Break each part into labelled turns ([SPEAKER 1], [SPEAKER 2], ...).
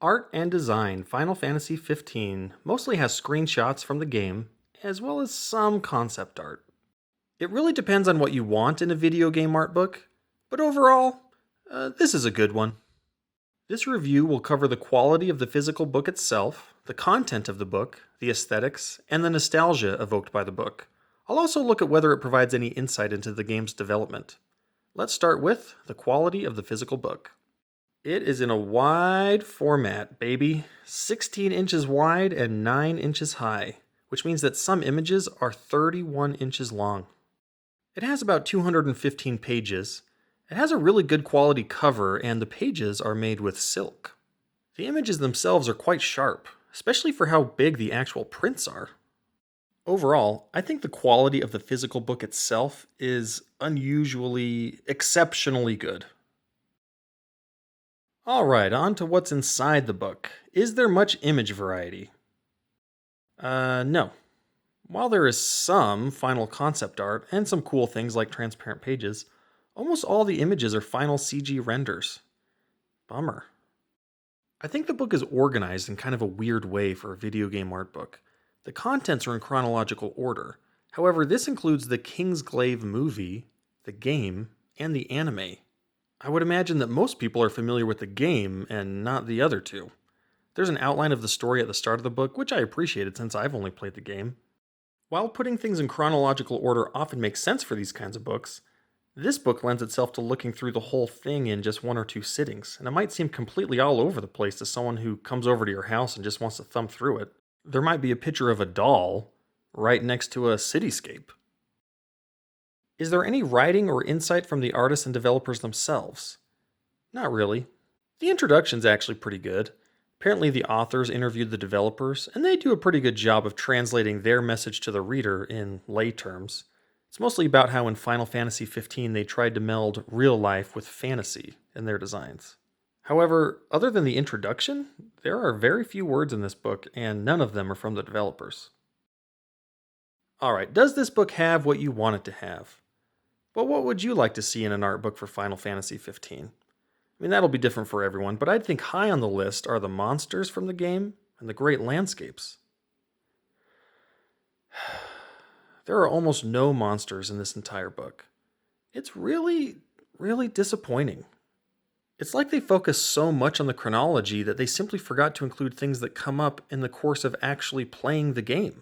[SPEAKER 1] Art and design. Final Fantasy 15 mostly has screenshots from the game, as well as some concept art. It really depends on what you want in a video game art book, but overall, this is a good one. This review will cover the quality of the physical book itself, the content of the book, the aesthetics, and the nostalgia evoked by the book. I'll also look at whether it provides any insight into the game's development. Let's start with the quality of the physical book. It is in a wide format, baby. 16 inches wide and 9 inches high, which means that some images are 31 inches long. It has about 215 pages. It has a really good quality cover, and the pages are made with silk. The images themselves are quite sharp, especially for how big the actual prints are. Overall, I think the quality of the physical book itself is unusually, exceptionally good. Alright, on to what's inside the book. Is there much image variety? No. While there is some final concept art and some cool things like transparent pages, almost all the images are final CG renders. Bummer. I think the book is organized in kind of a weird way for a video game art book. The contents are in chronological order. However, this includes the Kingsglaive movie, the game, and the anime. I would imagine that most people are familiar with the game and not the other two. There's an outline of the story at the start of the book, which I appreciated since I've only played the game. While putting things in chronological order often makes sense for these kinds of books, this book lends itself to looking through the whole thing in just one or two sittings, and it might seem completely all over the place to someone who comes over to your house and just wants to thumb through it. There might be a picture of a doll right next to a cityscape. Is there any writing or insight from the artists and developers themselves? Not really. The introduction's actually pretty good. Apparently the authors interviewed the developers, and they do a pretty good job of translating their message to the reader in lay terms. It's mostly about how in Final Fantasy 15 they tried to meld real life with fantasy in their designs. However, other than the introduction, there are very few words in this book, and none of them are from the developers. Alright, does this book have what you want it to have? But what would you like to see in an art book for Final Fantasy 15? I mean, that'll be different for everyone, but I'd think high on the list are the monsters from the game and the great landscapes. There are almost no monsters in this entire book. It's really, really disappointing. It's like they focus so much on the chronology that they simply forgot to include things that come up in the course of actually playing the game.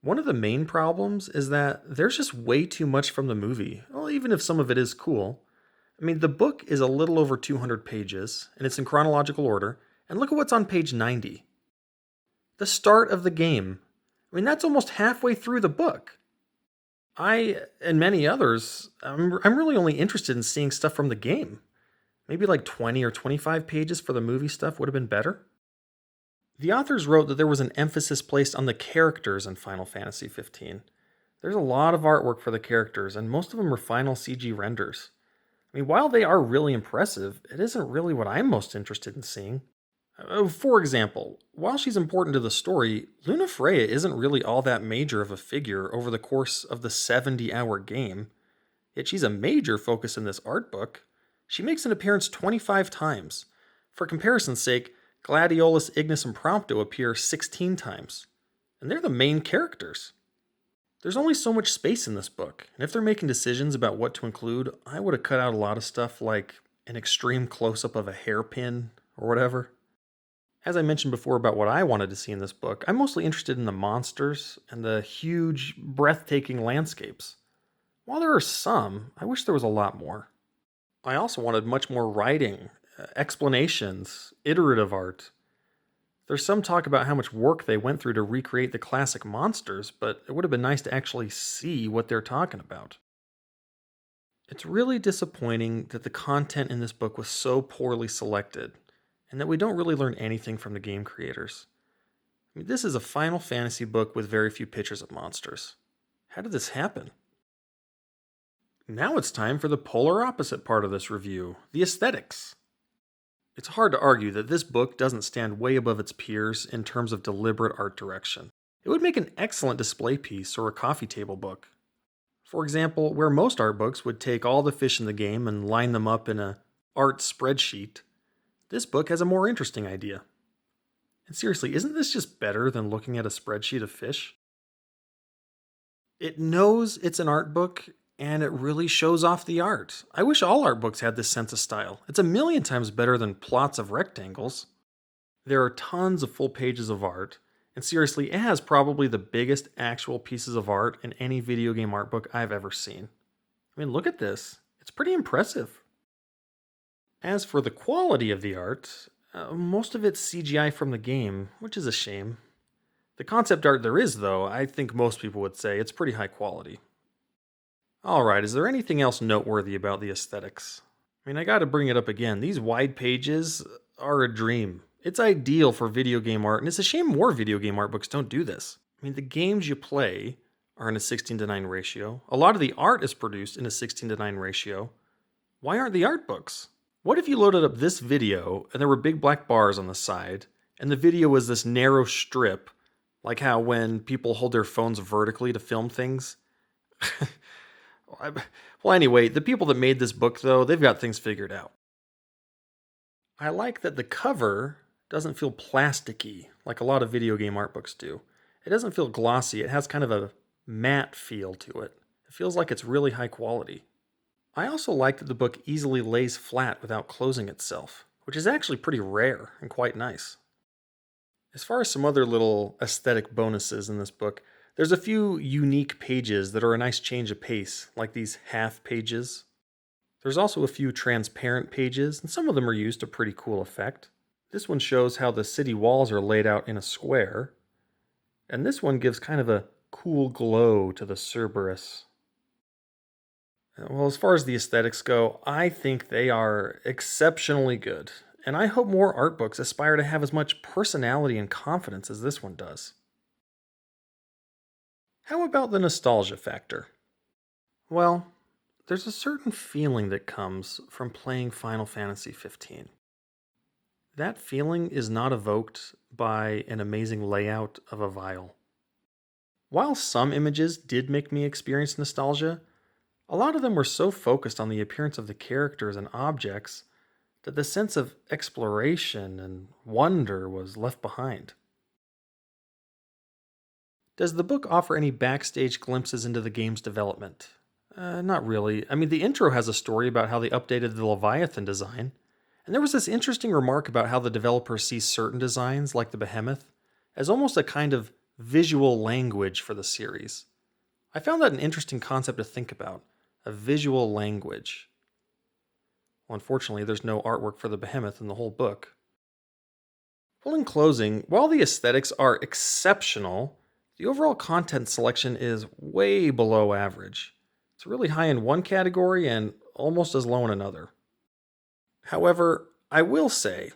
[SPEAKER 1] One of the main problems is that there's just way too much from the movie, well, even if some of it is cool. I mean, the book is a little over 200 pages, and it's in chronological order, and look at what's on page 90. The start of the game. I mean, that's almost halfway through the book. I, and many others, I'm really only interested in seeing stuff from the game. Maybe like 20 or 25 pages for the movie stuff would have been better. The authors wrote that there was an emphasis placed on the characters in Final Fantasy 15. There's a lot of artwork for the characters, and most of them are final CG renders. I mean, while they are really impressive, it isn't really what I'm most interested in seeing. For example, while she's important to the story, Luna Freya isn't really all that major of a figure over the course of the 70-hour game. Yet she's a major focus in this art book. She makes an appearance 25 times. For comparison's sake, Gladiolus, Ignis, and Prompto appear 16 times. And they're the main characters. There's only so much space in this book, and if they're making decisions about what to include, I would have cut out a lot of stuff like an extreme close-up of a hairpin or whatever. As I mentioned before about what I wanted to see in this book, I'm mostly interested in the monsters and the huge, breathtaking landscapes. While there are some, I wish there was a lot more. I also wanted much more writing, explanations, iterative art. There's some talk about how much work they went through to recreate the classic monsters, but it would have been nice to actually see what they're talking about. It's really disappointing that the content in this book was so poorly selected, and that we don't really learn anything from the game creators. I mean, this is a Final Fantasy book with very few pictures of monsters. How did this happen? Now it's time for the polar opposite part of this review, the aesthetics. It's hard to argue that this book doesn't stand way above its peers in terms of deliberate art direction. It would make an excellent display piece or a coffee table book. For example, where most art books would take all the fish in the game and line them up in a art spreadsheet, this book has a more interesting idea. And seriously, isn't this just better than looking at a spreadsheet of fish? It knows it's an art book, and it really shows off the art. I wish all art books had this sense of style. It's a million times better than plots of rectangles. There are tons of full pages of art, and seriously, it has probably the biggest actual pieces of art in any video game art book I've ever seen. I mean, look at this. It's pretty impressive. As for the quality of the art, most of it's CGI from the game, which is a shame. The concept art there is, though, I think most people would say it's pretty high quality. Alright, is there anything else noteworthy about the aesthetics? I mean, I gotta bring it up again. These wide pages are a dream. It's ideal for video game art, and it's a shame more video game art books don't do this. I mean, the games you play are in a 16:9 ratio. A lot of the art is produced in a 16:9 ratio. Why aren't the art books? What if you loaded up this video and there were big black bars on the side, and the video was this narrow strip, like how when people hold their phones vertically to film things? Well, anyway, the people that made this book, though, they've got things figured out. I like that the cover doesn't feel plasticky like a lot of video game art books do. It doesn't feel glossy. It has kind of a matte feel to it. It feels like it's really high quality. I also like that the book easily lays flat without closing itself, which is actually pretty rare and quite nice. As far as some other little aesthetic bonuses in this book, there's a few unique pages that are a nice change of pace, like these half pages. There's also a few transparent pages, and some of them are used to pretty cool effect. This one shows how the city walls are laid out in a square, and this one gives kind of a cool glow to the Cerberus. Well, as far as the aesthetics go, I think they are exceptionally good, and I hope more art books aspire to have as much personality and confidence as this one does. How about the nostalgia factor? Well, there's a certain feeling that comes from playing Final Fantasy 15. That feeling is not evoked by an amazing layout of a vial. While some images did make me experience nostalgia, a lot of them were so focused on the appearance of the characters and objects that the sense of exploration and wonder was left behind. Does the book offer any backstage glimpses into the game's development? Not really. I mean, the intro has a story about how they updated the Leviathan design, and there was this interesting remark about how the developer sees certain designs, like the Behemoth, as almost a kind of visual language for the series. I found that an interesting concept to think about, a visual language. Well, unfortunately, there's no artwork for the Behemoth in the whole book. Well, in closing, while the aesthetics are exceptional, the overall content selection is way below average. It's really high in one category and almost as low in another. However, I will say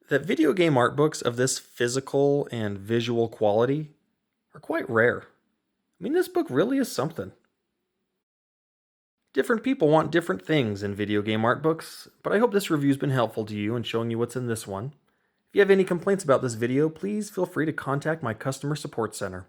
[SPEAKER 1] that video game art books of this physical and visual quality are quite rare. I mean, this book really is something. Different people want different things in video game art books, but I hope this review's been helpful to you in showing you what's in this one. If you have any complaints about this video, please feel free to contact my customer support center.